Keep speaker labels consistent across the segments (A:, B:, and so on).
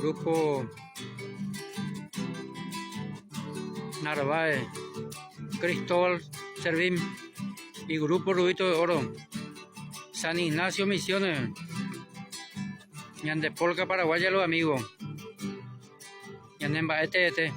A: Grupo Narváez, Cristóbal Servín y Grupo Rubito de Oro, San Ignacio Misiones, Ñandepolca, Paraguay, los amigos, Ñanemba este.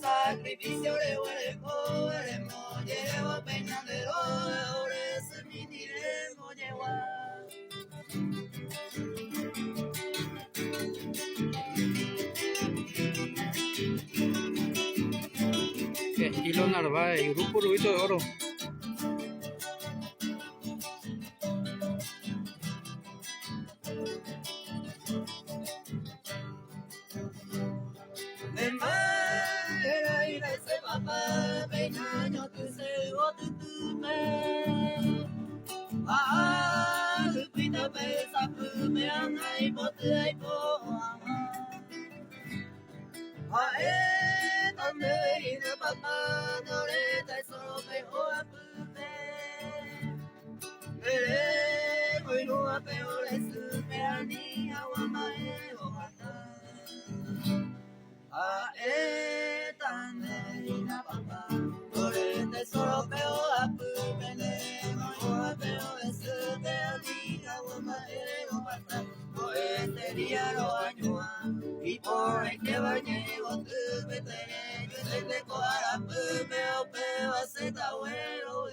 B: Sacrificio de hueco, eremos, llevo peñadero, ahora es mi diremo, llevo.
A: Estilo Narváez y Grupo Rubito de Oro.
B: Y por el que bañé, vos te meteré, yo te coará, peo, peo, aceta, bueno,